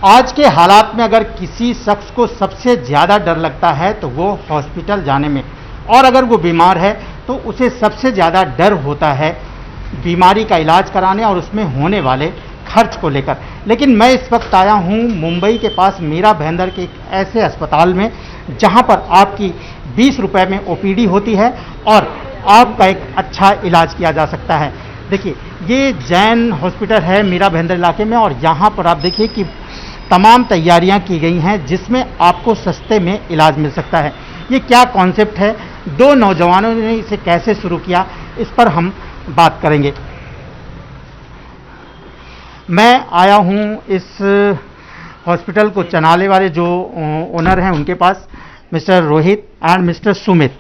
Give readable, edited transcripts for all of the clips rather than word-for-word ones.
आज के हालात में अगर किसी शख्स को सबसे ज़्यादा डर लगता है तो वो हॉस्पिटल जाने में, और अगर वो बीमार है तो उसे सबसे ज़्यादा डर होता है बीमारी का इलाज कराने और उसमें होने वाले खर्च को लेकर। लेकिन मैं इस वक्त आया हूँ मुंबई के पास मीरा भाईंदर के एक ऐसे अस्पताल में जहाँ पर आपकी 20 रुपए में ओपीडी होती है और आपका एक अच्छा इलाज किया जा सकता है। देखिए, ये जैन हॉस्पिटल है मीरा भाईंदर इलाके में, और यहाँ पर आप देखिए कि तमाम तैयारियां की गई हैं जिसमें आपको सस्ते में इलाज मिल सकता है। ये क्या कॉन्सेप्ट है, दो नौजवानों ने इसे कैसे शुरू किया, इस पर हम बात करेंगे। मैं आया हूं इस हॉस्पिटल को चलाने वाले जो ओनर हैं उनके पास, mister Rohit and mister Sumit.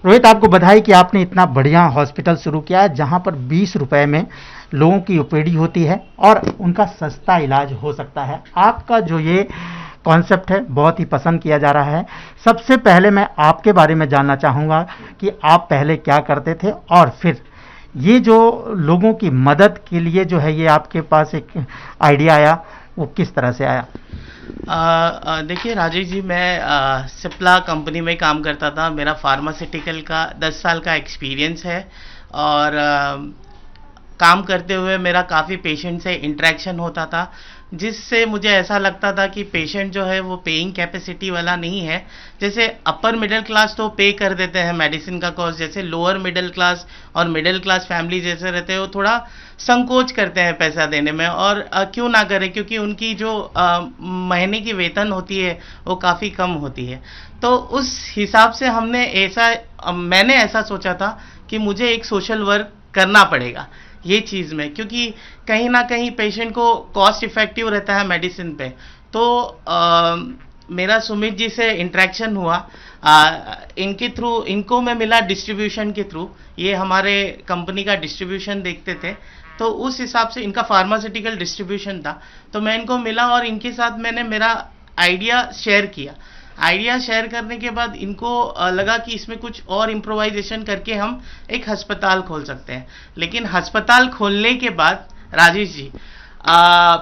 Rohit, आपको बधाई कि आपने इतना बढ़िया हॉस्पिटल शुरू किया है जहां पर 20 रुपए में लोगों की ओपीडी होती है और उनका सस्ता इलाज हो सकता है। आपका जो ये कॉन्सेप्ट है बहुत ही पसंद किया जा रहा है। सबसे पहले मैं आपके बारे में जानना चाहूँगा कि आप पहले क्या करते थे और फिर ये जो लोगों की मदद के लिए जो है ये आपके पास एक आइडिया आया, वो किस तरह से आया? देखिए राजेश जी, मैं सिप्ला कंपनी में काम करता था। मेरा फार्मास्यूटिकल का 10 साल का एक्सपीरियंस है और काम करते हुए मेरा काफ़ी पेशेंट से इंटरेक्शन होता था, जिससे मुझे ऐसा लगता था कि पेशेंट जो है वो पेइंग कैपेसिटी वाला नहीं है। जैसे अपर मिडिल क्लास तो पे कर देते हैं मेडिसिन का कॉस्ट, जैसे लोअर मिडिल क्लास और मिडिल क्लास फैमिली जैसे रहते हैं वो थोड़ा संकोच करते हैं पैसा देने में, और क्यों ना करें, क्योंकि उनकी जो महीने की वेतन होती है वो काफ़ी कम होती है। तो उस हिसाब से मैंने ऐसा सोचा था कि मुझे एक सोशल वर्क करना पड़ेगा ये चीज़ में, क्योंकि कहीं ना कहीं पेशेंट को कॉस्ट इफेक्टिव रहता है मेडिसिन पे। तो मेरा सुमित जी से इंटरेक्शन हुआ, इनके थ्रू इनको मैं मिला डिस्ट्रीब्यूशन के थ्रू। ये हमारे कंपनी का डिस्ट्रीब्यूशन देखते थे, तो उस हिसाब से इनका फार्मास्यूटिकल डिस्ट्रीब्यूशन था, तो मैं इनको मिला और इनके साथ मैंने मेरा आइडिया शेयर किया। आइडिया शेयर करने के बाद इनको लगा कि इसमें कुछ और इम्प्रोवाइजेशन करके हम एक अस्पताल खोल सकते हैं। लेकिन अस्पताल खोलने के बाद राजेश जी,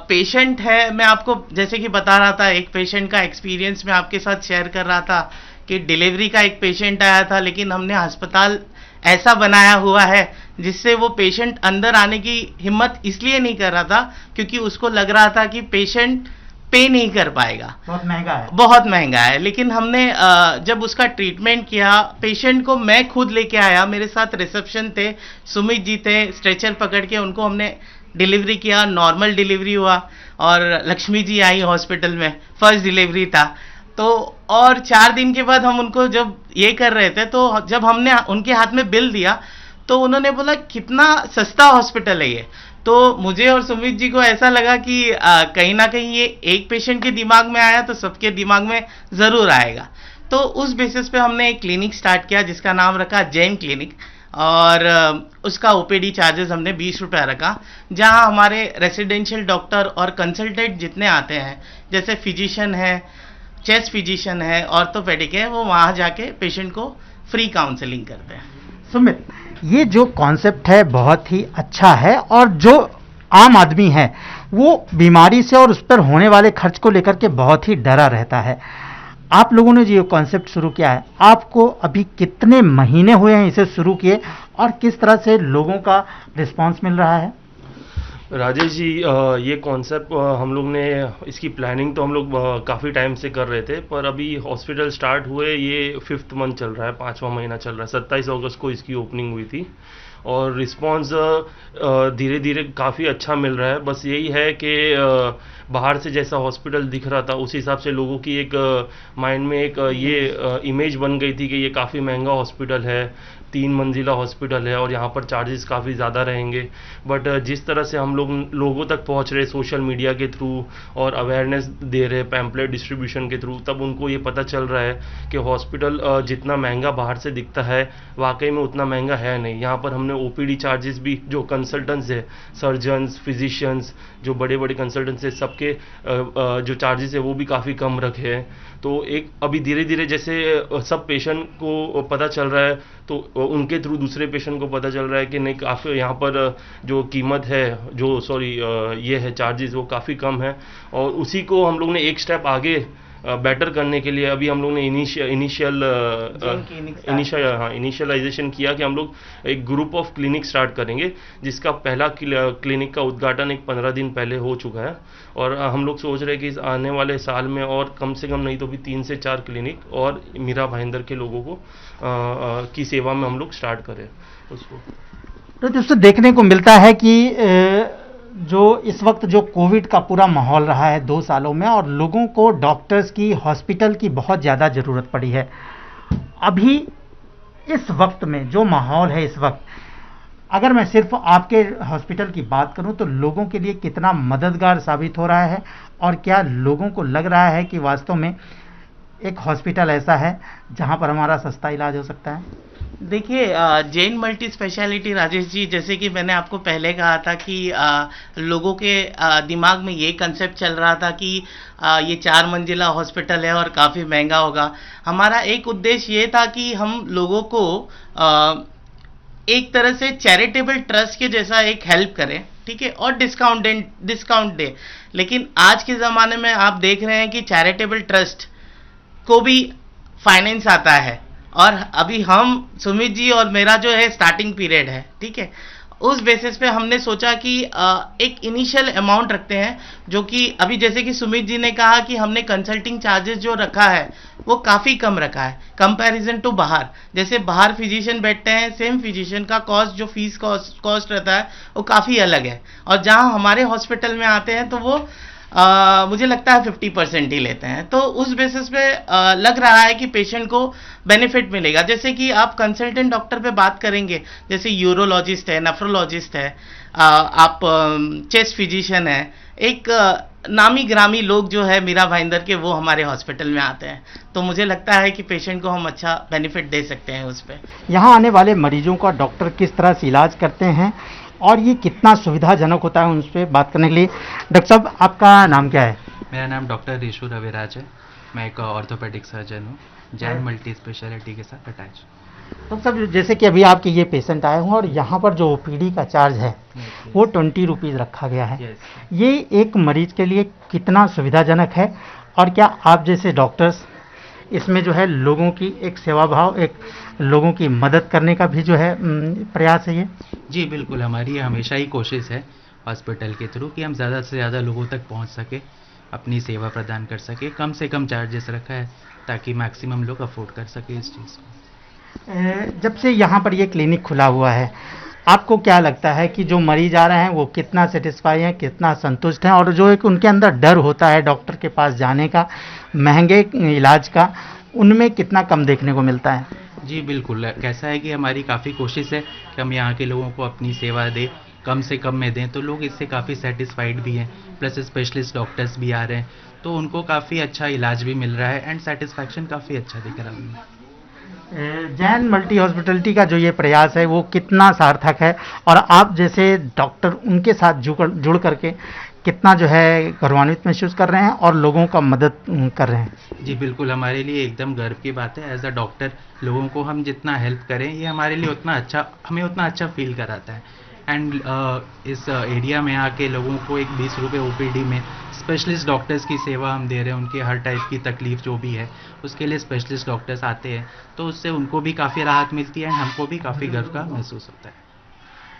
पेशेंट है, मैं आपको जैसे कि बता रहा था, एक पेशेंट का एक्सपीरियंस मैं आपके साथ शेयर कर रहा था कि डिलीवरी का एक पेशेंट आया था, लेकिन हमने अस्पताल ऐसा बनाया हुआ है जिससे वो पेशेंट अंदर आने की हिम्मत इसलिए नहीं कर रहा था क्योंकि उसको लग रहा था कि पेशेंट पे नहीं कर पाएगा, बहुत महंगा है। लेकिन हमने जब उसका ट्रीटमेंट किया, पेशेंट को मैं खुद लेके आया, मेरे साथ रिसेप्शन थे, सुमित जी थे, स्ट्रेचर पकड़ के उनको हमने डिलीवरी किया, नॉर्मल डिलीवरी हुआ, और लक्ष्मी जी आई हॉस्पिटल में, फर्स्ट डिलीवरी था। तो और 4 दिन के बाद हम उनको जब ये कर रहे थे, तो जब हमने उनके हाथ में बिल दिया तो उन्होंने बोला कितना सस्ता हॉस्पिटल है ये। तो मुझे और सुमित जी को ऐसा लगा कि कहीं ना कहीं ये एक पेशेंट के दिमाग में आया तो सबके दिमाग में ज़रूर आएगा। तो उस बेसिस पे हमने एक क्लिनिक स्टार्ट किया जिसका नाम रखा जैन क्लिनिक, और उसका ओपीडी चार्जेस हमने 20 रुपये रखा, जहां हमारे रेसिडेंशियल डॉक्टर और कंसल्टेंट जितने आते हैं, जैसे फिजिशियन है, चेस्ट फिजिशियन है, ऑर्थोपेडिक है, वो वहाँ जाके पेशेंट को फ्री काउंसलिंग करते हैं। सुमित, ये जो कॉन्सेप्ट है बहुत ही अच्छा है, और जो आम आदमी है वो बीमारी से और उस पर होने वाले खर्च को लेकर के बहुत ही डरा रहता है। आप लोगों ने जो ये कॉन्सेप्ट शुरू किया है, आपको अभी कितने महीने हुए हैं इसे शुरू किए और किस तरह से लोगों का रिस्पांस मिल रहा है? राजेश जी, ये कॉन्सेप्ट हम लोग ने इसकी प्लानिंग तो हम लोग काफ़ी टाइम से कर रहे थे, पर अभी हॉस्पिटल स्टार्ट हुए ये 5th मंथ चल रहा है, 5वां महीना चल रहा है। 27 अगस्त को इसकी ओपनिंग हुई थी और रिस्पांस धीरे धीरे काफ़ी अच्छा मिल रहा है। बस यही है कि बाहर से जैसा हॉस्पिटल दिख रहा था उस हिसाब से लोगों की एक माइंड में एक ये इमेज बन गई थी कि ये काफ़ी महंगा हॉस्पिटल है, 3 मंजिला हॉस्पिटल है और यहाँ पर चार्जेस काफ़ी ज़्यादा रहेंगे। बट जिस तरह से हम लोग लोगों तक पहुँच रहे सोशल मीडिया के थ्रू और अवेयरनेस दे रहे पैम्पलेट डिस्ट्रीब्यूशन के थ्रू, तब उनको ये पता चल रहा है कि हॉस्पिटल जितना महंगा बाहर से दिखता है वाकई में उतना महंगा है नहीं। यहाँ पर हमने ओपीडी चार्जेस भी, जो कंसल्टेंट्स है, सर्जन्स, फिजिशियंस, जो बड़े बड़े कंसल्टेंट्स है, सब सबके जो चार्जेस है वो भी काफ़ी कम रखे हैं। तो एक अभी धीरे धीरे जैसे सब पेशेंट को पता चल रहा है, तो उनके थ्रू दूसरे पेशेंट को पता चल रहा है कि नहीं, काफ़ी यहाँ पर जो कीमत है, जो ये है चार्जेस, वो काफ़ी कम है। और उसी को हम लोग ने एक स्टेप आगे बेटर करने के लिए अभी हम लोग ने इनिशियलाइजेशन किया कि हम लोग एक ग्रुप ऑफ क्लिनिक स्टार्ट करेंगे, जिसका पहला क्लिनिक का उद्घाटन एक 15 दिन पहले हो चुका है। और हम लोग सोच रहे हैं कि इस आने वाले साल में और कम से कम नहीं तो भी 3 से 4 क्लिनिक और मीरा भाईंदर के लोगों को की सेवा में हम लोग स्टार्ट करें उसको। तो दोस्तों देखने को मिलता है कि जो इस वक्त जो कोविड का पूरा माहौल रहा है 2 सालों में, और लोगों को डॉक्टर्स की, हॉस्पिटल की बहुत ज़्यादा ज़रूरत पड़ी है। अभी इस वक्त में जो माहौल है इस वक्त, अगर मैं सिर्फ आपके हॉस्पिटल की बात करूं तो लोगों के लिए कितना मददगार साबित हो रहा है, और क्या लोगों को लग रहा है कि वास्तव में एक हॉस्पिटल ऐसा है जहां पर हमारा सस्ता इलाज हो सकता है? देखिए, जैन मल्टी स्पेशलिटी, राजेश जी, जैसे कि मैंने आपको पहले कहा था कि लोगों के दिमाग में ये कंसेप्ट चल रहा था कि ये 4 मंजिला हॉस्पिटल है और काफ़ी महंगा होगा। हमारा एक उद्देश्य ये था कि हम लोगों को एक तरह से चैरिटेबल ट्रस्ट के जैसा एक हेल्प करें, ठीक है, और डिस्काउंट दे। लेकिन आज के ज़माने में आप देख रहे हैं कि चैरिटेबल ट्रस्ट को भी फाइनेंस आता है, और अभी हम, सुमित जी और मेरा जो है स्टार्टिंग पीरियड है, ठीक है, उस बेसिस पे हमने सोचा कि एक इनिशियल अमाउंट रखते हैं, जो कि अभी जैसे कि सुमित जी ने कहा कि हमने कंसल्टिंग चार्जेस जो रखा है वो काफ़ी कम रखा है कंपैरिजन टू बाहर। जैसे बाहर फिजिशियन बैठते हैं, सेम फिजिशियन का कॉस्ट, जो फीस कॉस्ट रहता है वो काफ़ी अलग है, और जहाँ हमारे हॉस्पिटल में आते हैं तो वो मुझे लगता है 50% ही लेते हैं। तो उस बेसिस पे लग रहा है कि पेशेंट को बेनिफिट मिलेगा। जैसे कि आप कंसल्टेंट डॉक्टर पे बात करेंगे, जैसे यूरोलॉजिस्ट है, नेफ्रोलॉजिस्ट है, आप चेस्ट फिजिशियन है, एक नामी ग्रामी लोग जो है मीरा भाईंदर के, वो हमारे हॉस्पिटल में आते हैं। तो मुझे लगता है कि पेशेंट को हम अच्छा बेनिफिट दे सकते हैं उस पर। यहाँ आने वाले मरीजों का डॉक्टर किस तरह से इलाज करते हैं और ये कितना सुविधाजनक होता है, उस पर बात करने के लिए, डॉक्टर साहब आपका नाम क्या है? मेरा नाम डॉक्टर ऋषु रविराज है। मैं एक ऑर्थोपेडिक सर्जन हूँ, जैन मल्टी स्पेशलिटी के साथ अटैच। डॉक्टर साहब, जैसे कि अभी आपके ये पेशेंट आए हुए और यहाँ पर जो ओपीडी का चार्ज है वो 20 रुपीज़ रखा गया है। ये एक मरीज के लिए कितना सुविधाजनक है, और क्या आप जैसे डॉक्टर्स इसमें जो है लोगों की एक सेवा भाव, एक लोगों की मदद करने का भी जो है प्रयास है ये? जी बिल्कुल, हमारी हमेशा ही कोशिश है हॉस्पिटल के थ्रू कि हम ज़्यादा से ज़्यादा लोगों तक पहुंच सके, अपनी सेवा प्रदान कर सके। कम से कम चार्जेस रखा है ताकि मैक्सिमम लोग अफोर्ड कर सके इस चीज़ को। जब से यहाँ पर ये क्लिनिक खुला हुआ है, आपको क्या लगता है कि जो मरीज आ रहे हैं वो कितना सेटिस्फाई हैं, कितना संतुष्ट हैं, और जो एक उनके अंदर डर होता है डॉक्टर के पास जाने का, महंगे इलाज का, उनमें कितना कम देखने को मिलता है? जी बिल्कुल, कैसा है कि हमारी काफ़ी कोशिश है कि हम यहाँ के लोगों को अपनी सेवा दें, कम से कम में दें, तो लोग इससे काफ़ी सेटिस्फाइड भी हैं। प्लस स्पेशलिस्ट डॉक्टर्स भी आ रहे हैं, तो उनको काफ़ी अच्छा इलाज भी मिल रहा है एंड सेटिस्फैक्शन काफ़ी अच्छा दिख रहा है। जैन मल्टी हॉस्पिटलिटी का जो ये प्रयास है वो कितना सार्थक है, और आप जैसे डॉक्टर उनके साथ जुड़ करके कितना जो है गौरवान्वित महसूस कर रहे हैं और लोगों का मदद कर रहे हैं? जी बिल्कुल, हमारे लिए एकदम गर्व की बात है। एज अ डॉक्टर लोगों को हम जितना हेल्प करें, ये हमारे लिए उतना अच्छा, हमें उतना अच्छा फील कराता है। एंड इस एरिया में आके लोगों को एक 20 रुपये ओपीडी में स्पेशलिस्ट डॉक्टर्स की सेवा हम दे रहे हैं। उनके हर टाइप की तकलीफ जो भी है उसके लिए स्पेशलिस्ट डॉक्टर्स आते हैं, तो उससे उनको भी काफ़ी राहत मिलती है एंड हमको भी काफ़ी गर्व का महसूस होता है।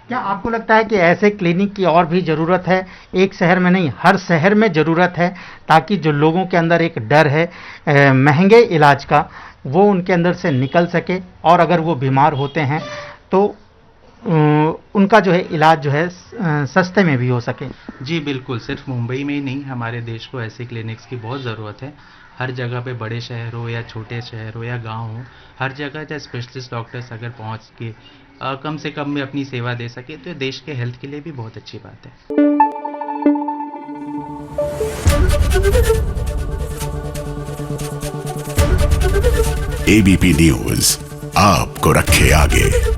क्या आपको लगता है कि ऐसे क्लिनिक की और भी ज़रूरत है? एक शहर में नहीं, हर शहर में ज़रूरत है, ताकि जो लोगों के अंदर एक डर है महंगे इलाज का, वो उनके अंदर से निकल सके, और अगर वो बीमार होते हैं तो उनका जो है इलाज जो है सस्ते में भी हो सके। जी बिल्कुल, सिर्फ मुंबई में ही नहीं, हमारे देश को ऐसे क्लिनिक्स की बहुत ज़रूरत है। हर जगह पे, बड़े शहर हो या छोटे शहर हो या गांव हो, हर जगह जहाँ स्पेशलिस्ट डॉक्टर्स अगर पहुंच के कम से कम में अपनी सेवा दे सके, तो देश के हेल्थ के लिए भी बहुत अच्छी बात है। एबीपी न्यूज़ आपको रखे आगे।